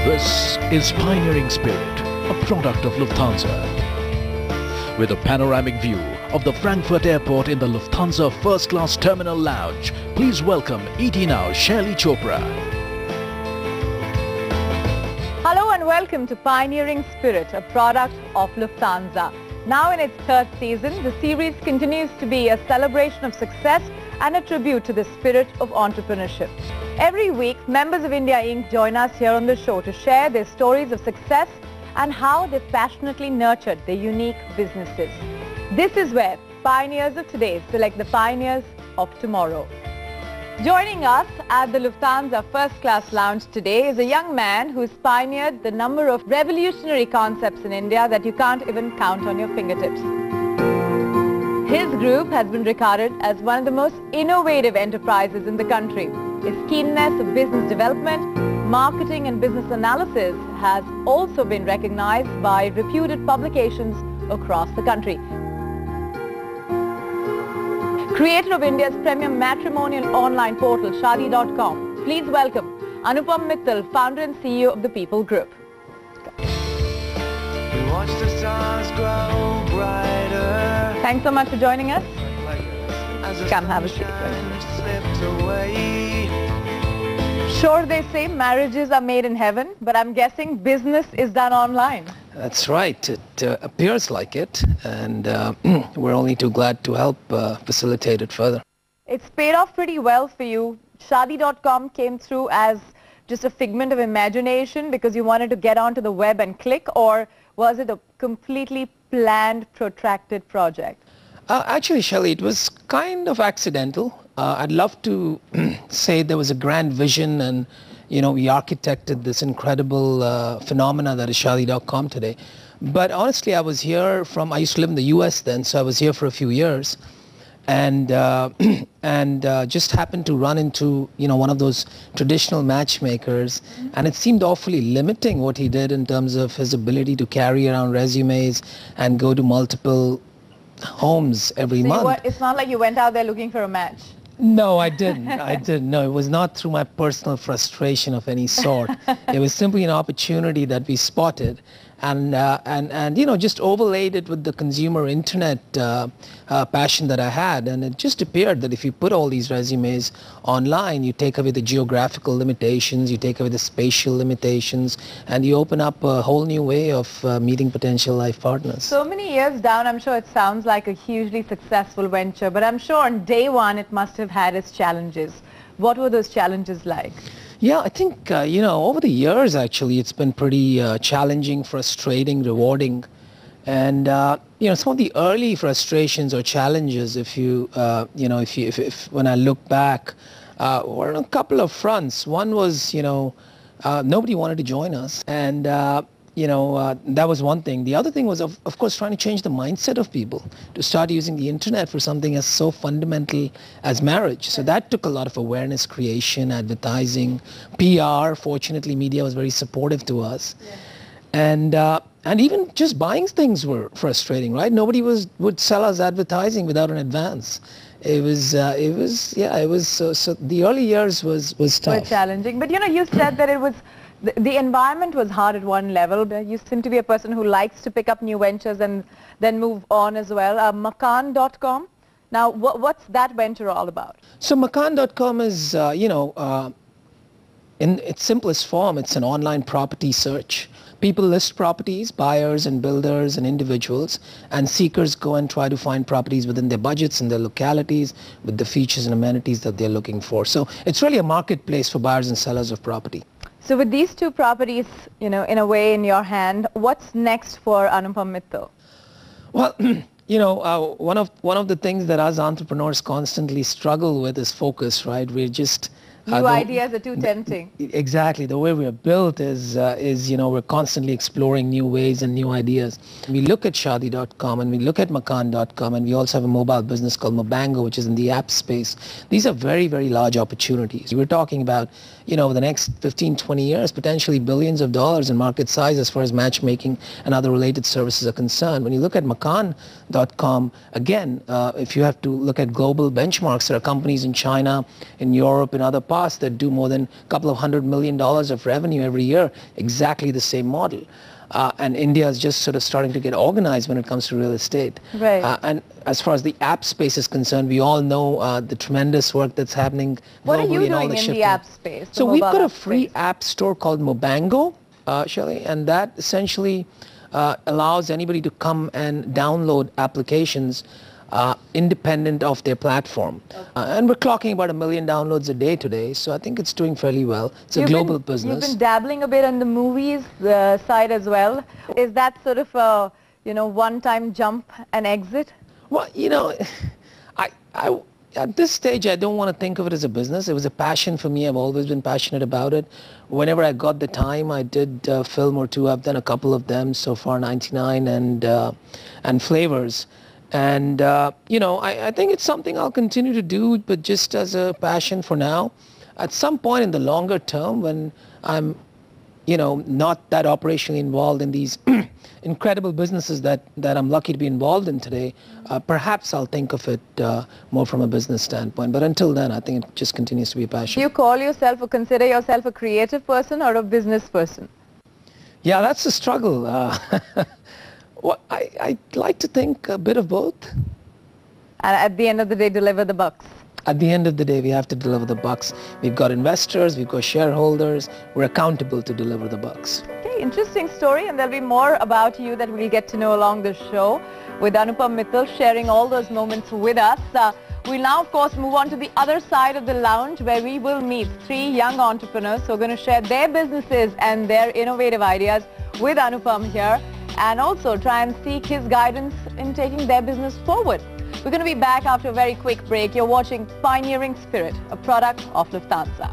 This is Pioneering Spirit, a product of Lufthansa. With a panoramic view of the Frankfurt airport in the Lufthansa First Class Terminal Lounge, please welcome ET Now's Shaili Chopra. Hello and welcome to Pioneering Spirit, a product of Lufthansa. Now in its third season, the series continues to be a celebration of success and a tribute to the spirit of entrepreneurship. Every week, members of India Inc. join us here on the show to share their stories of success and how they passionately nurtured their unique businesses. This is where pioneers of today select the pioneers of tomorrow. Joining us at the Lufthansa First Class Lounge today is a young man who's pioneered the number of revolutionary concepts in India that you can't even count on your fingertips. His group has been regarded as one of the most innovative enterprises in the country. His keenness of business development, marketing and business analysis has also been recognized by reputed publications across the country. Creator of India's premier matrimonial online portal, Shaadi.com, please welcome Anupam Mittal, founder and CEO of the People Group. Watch the stars grow brighter. Thanks so much for joining us. Come have a seat. Sure, they say marriages are made in heaven, but I'm guessing business is done online. That's right. It appears like it, and we're only too glad to help facilitate it further. It's paid off pretty well for you. Shaadi.com came through as just a figment of imagination because you wanted to get onto the web and click, or was it a completely planned, protracted project? Actually, Shaili, it was kind of accidental. I'd love to say there was a grand vision and, you know, we architected this incredible phenomena that is Shaadi.com today. But honestly, I was here I used to live in the US then, so I was here for a few years. And just happened to run into, you know, one of those traditional matchmakers, and it seemed awfully limiting what he did in terms of his ability to carry around resumes and go to multiple homes every month. It's not like you went out there looking for a match. No, I didn't. I didn't. No, it was not through my personal frustration of any sort. It was simply an opportunity that we spotted, and you know, just overlaid it with the consumer internet passion that I had, and it just appeared that if you put all these resumes online, you take away the geographical limitations, you take away the spatial limitations, and you open up a whole new way of meeting potential life partners. So many years down, I'm sure it sounds like a hugely successful venture, but I'm sure on day one it must have had its challenges. What were those challenges like? Yeah, I think, you know, over the years, actually, it's been pretty challenging, frustrating, rewarding. And, you know, some of the early frustrations or challenges, if you, you know, if when I look back, were on a couple of fronts. One was, you know, nobody wanted to join us. And, you know, that was one thing. The other thing was, of course, trying to change the mindset of people to start using the internet for something as so fundamental as marriage. So that took a lot of awareness creation, advertising, PR. Fortunately, media was very supportive to us. Yeah. And even just buying things were frustrating, right? Nobody would sell us advertising without an advance. It was so the early years was tough. Were challenging. But, you know, you said that it was, the environment was hard at one level. You seem to be a person who likes to pick up new ventures and then move on as well. Makaan.com. Now, what's that venture all about? So Makaan.com is, you know, in its simplest form, it's an online property search. People list properties, buyers and builders and individuals, and seekers go and try to find properties within their budgets and their localities with the features and amenities that they're looking for. So it's really a marketplace for buyers and sellers of property. So with these two properties, you know, in a way in your hand, what's next for Anupam Mittal? Well, you know, one of the things that us entrepreneurs constantly struggle with is focus, right? We're just new ideas are too tempting. Exactly. The way we are built is, you know, we're constantly exploring new ways and new ideas. We look at Shaadi.com and we look at Makaan.com, and we also have a mobile business called Mobango, which is in the app space. These are very, very large opportunities. We're talking about, you know, the next 15, 20 years, potentially billions of dollars in market size as far as matchmaking and other related services are concerned. When you look at Makaan.com, again, if you have to look at global benchmarks, there are companies in China, in Europe, in other parts past that do more than a couple of $100 million of revenue every year, exactly the same model. And India is just sort of starting to get organized when it comes to real estate. Right. And as far as the app space is concerned, we all know the tremendous work that's happening What are globally you and all doing the in shifting. the app space? So the we've mobile got a app free space? app store called Mobango, Shaili, and that essentially allows anybody to come and download applications independent of their platform. And we're clocking about 1 million downloads a day today, so I think it's doing fairly well. It's a global business. You've been dabbling a bit on the movies side as well. Is that sort of a, one-time jump and exit? Well, at this stage, I don't want to think of it as a business. It was a passion for me. I've always been passionate about it. Whenever I got the time, I did a film or two. I've done a couple of them so far, 99 and Flavors. And, I think it's something I'll continue to do, but just as a passion for now. At some point in the longer term, when I'm, not that operationally involved in these incredible businesses that I'm lucky to be involved in today, perhaps I'll think of it more from a business standpoint. But until then, I think it just continues to be a passion. Do you call yourself or consider yourself a creative person or a business person? Yeah, that's a struggle. Well, I like to think a bit of both. And at the end of the day, deliver the bucks. At the end of the day, we have to deliver the bucks. We've got investors, we've got shareholders. We're accountable to deliver the bucks. Okay, interesting story, and there'll be more about you that we'll get to know along the show with Anupam Mittal sharing all those moments with us. We'll now, of course, move on to the other side of the lounge where we will meet 3 young entrepreneurs who are going to share their businesses and their innovative ideas with Anupam here, and also try and seek his guidance in taking their business forward. We're going to be back after a very quick break. You're watching Pioneering Spirit, a product of Lufthansa.